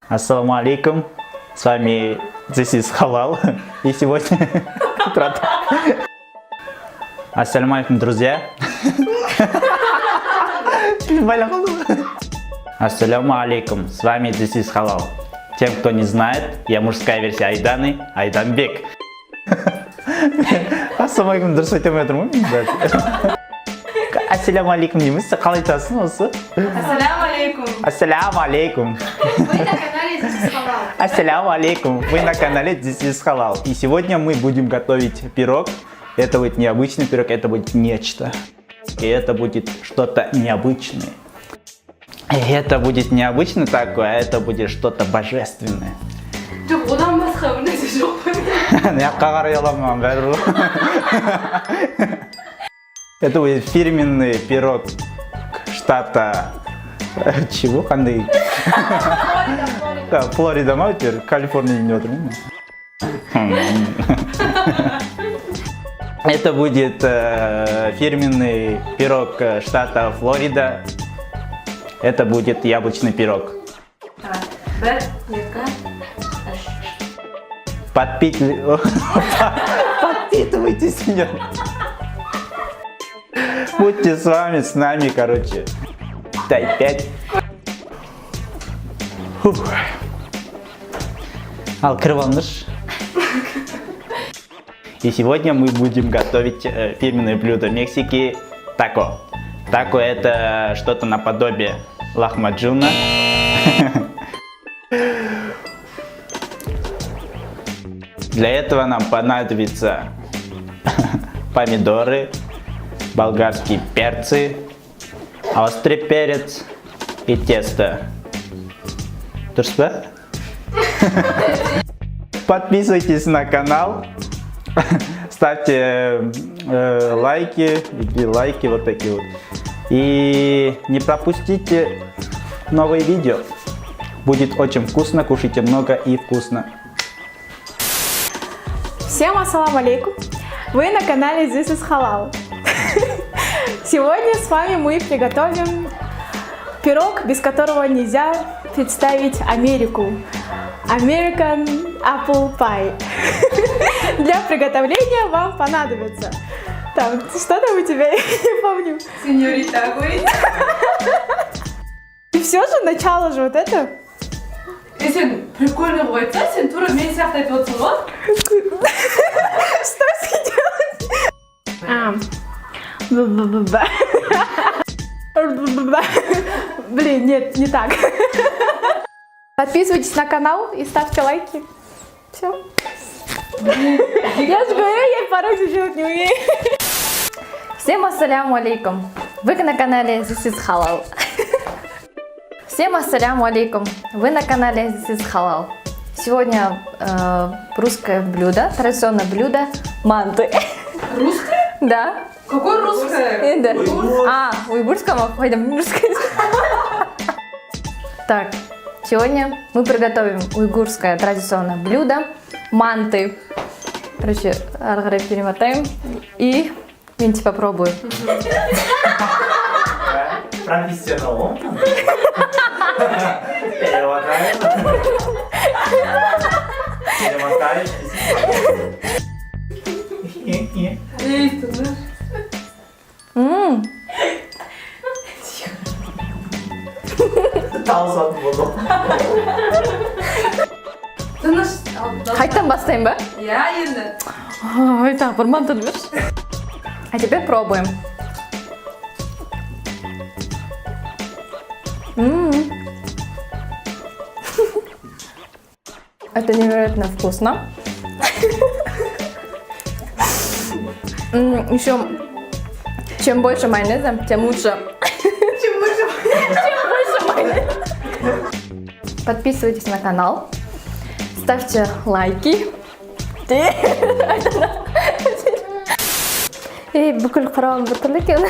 Ассаламу алейкум, с вами This is Halal, и сегодня... Ассаламу алейкум, друзья. Ассаламу алейкум, с вами This is Halal. Тем, кто не знает, я мужская версия Айданы, Айданбек. Ассаламу алейкум, дұрыс айтамай отырмын ғой. Ассаламу алейкум дейміз, қалай айтасың осы? Ассаламу алейкум. Ассаламу алейкум. Вы на канале This is Halal. Ассаламу алейкум, вы на канале This is Halal. И сегодня мы будем готовить пирог. Это будет необычный пирог, это будет нечто. И это будет что-то необычное. И это будет необычно такое, а это будет что-то божественное. одан басқа бір нәрсе жоқ па? Я қарай аламын, бәрібір. Это будет фирменный пирог штата... Чего? Қандай? Флорида ма өтер? Калифорния не отырмын. Это будет фирменный пирог штата Флорида. Это будет яблочный пирог. Подпитывайтесь меня. Будьте с вами, с нами, короче. Дай 5. Алкрывалныш. И сегодня мы будем готовить фирменное блюдо Мексики – тако. Тако – это что-то наподобие лахмаджуна. Для этого нам понадобится помидоры, болгарские перцы, острый перец и тесто. Дұрыс па? Подписывайтесь на канал, ставьте лайки, вот такие вот. И не пропустите новые видео. Будет очень вкусно, кушайте много и вкусно. Всем ассаламу алейкум! Вы на канале This is Halal. Сегодня с вами мы приготовим пирог, без которого нельзя представить Америку. American Apple Pie. Для приготовления вам понадобится... Там, что там у тебя? Я не помню. Сеньорита говорит. И все же, начало же вот это. Сен прикольно қылып айтса, сен тура мен сияқты айтып отырсың ғой. Что с Блин, нет, не так. Подписывайтесь на канал и ставьте лайки. Все. Я же говорю, я порой делать не умею. Всем ассаляму алейкум. Вы на канале This is Halal. Всем ассаляму алейкум. Вы на канале This is Halal. Сегодня русское блюдо, традиционное блюдо манты. Русское? Да. Какое русское? Да. Уйгурское, русское. Так, сегодня мы приготовим уйгурское традиционное блюдо манты. Короче, перемотаем и Винти попробую. Профессионал. Перемотаем. Перемотаем. Таусат болу. Қайттан бастайын ба? Я енді. Ой, так, бір мантыны берші. А теперь пробуем. Это невероятно вкусно. Еще, чем больше майонеза, тем лучше. Чем больше майонеза. Подписывайтесь на канал, ставьте лайки. Бүкіл қарауым бітірлі екен.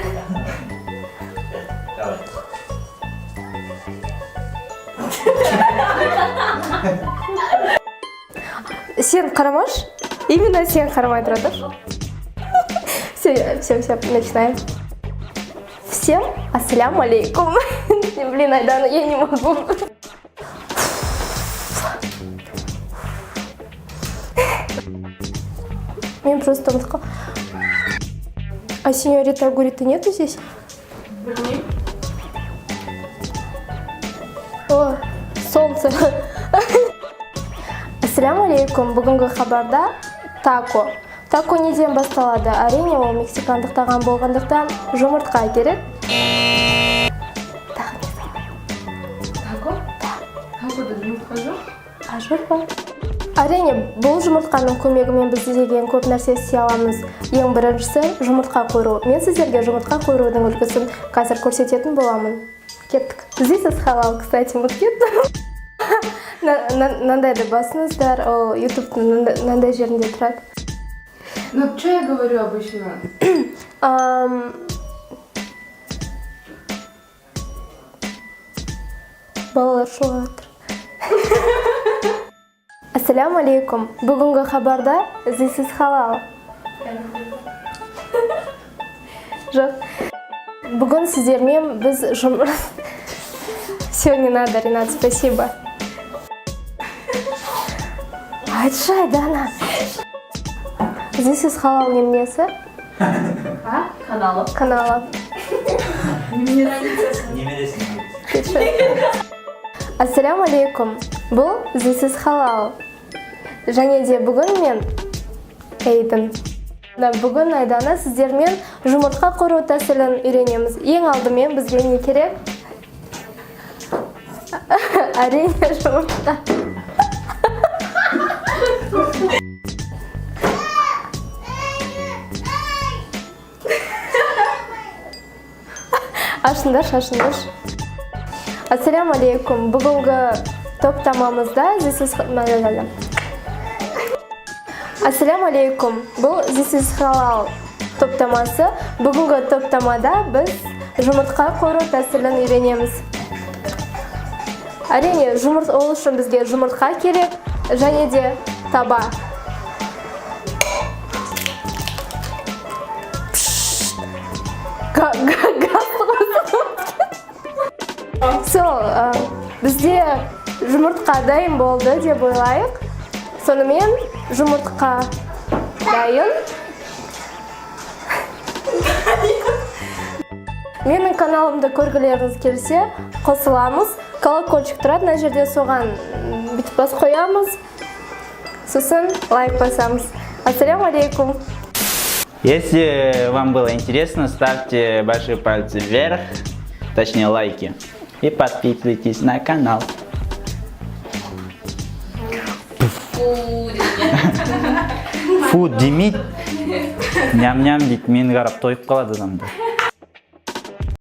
Сен қарамаш? Именно сен қарамай тұрады. Все, начинаем. Всем ассаляму алейкум. Блин, Айдана, я не могу. Мен просто ұмытып қалдым. А сеньорита Гуриты нету здесь? Білмеймін. О, солнце. Ассаляму алейкум. Бүгінгі хабарда тако. Тако неден басталады? Әрине ол мексикандық тағам болғандықтан жұмыртқа керек. Тако? Такода жұмыртқа жоқ? Ажыр бар. Әрине, бұл жұмыртқаның көмегімен біз деген көп нәрсе істей аламыз. Ең біріншісі жұмыртқа қойыру. Мен сіздерге жұмыртқа қойырудың үлгісін қазір көрсететін боламын. Кеттік. This is halal, кстати, ұмытып кеттім. Мынандайды басыңыздар, ол ютубтың мынандай жерінде тұрады. Ну, что я говорю обычно? Балалар шулап жатыр. Ассаляму алейкум. Бүгінгі хабарда This is halal. Жоқ. Бүгін сіздермен біз Все, не надо, Ренат, спасибо. Айтшы, Айдана. This is halal немнесі? Каналы. Каналы. Ассаляму алейкум. Бұл This is halal. Және де бүгін мен Эйдін. Бүгін Айдана сіздермен жұмыртқа қору тәсілін үйренеміз. Ең алдымен бізге не керек? Әрине жұмыртқа. Ашындар. Ассаляму алейкум. Бүгінгі топтамамызда Ассаляму алейкум. Бұл This is halal топтамасы. Бүгінгі топтамада біз жұмыртқа қору тәсілін үйренеміз. Әрине, ол үшін бізге жұмыртқа керек, және де таба. Бізде жұмыртқа дайын болды деп ойлайық. Сонымен жұмыртқа дайын. Менің каналымды көргілеріңіз келсе, қосыламыз. Колокольчик тұрады, мына жерде соған бүйтіп бас қоямыз. Сосын лайк басамыз. Ассаляму алейкум. Если вам было интересно, ставьте большие пальцы вверх, точнее лайки, и подписывайтесь на канал. Фу демейді, ням-ням дейді, мені қарап тойып қалады адамдар.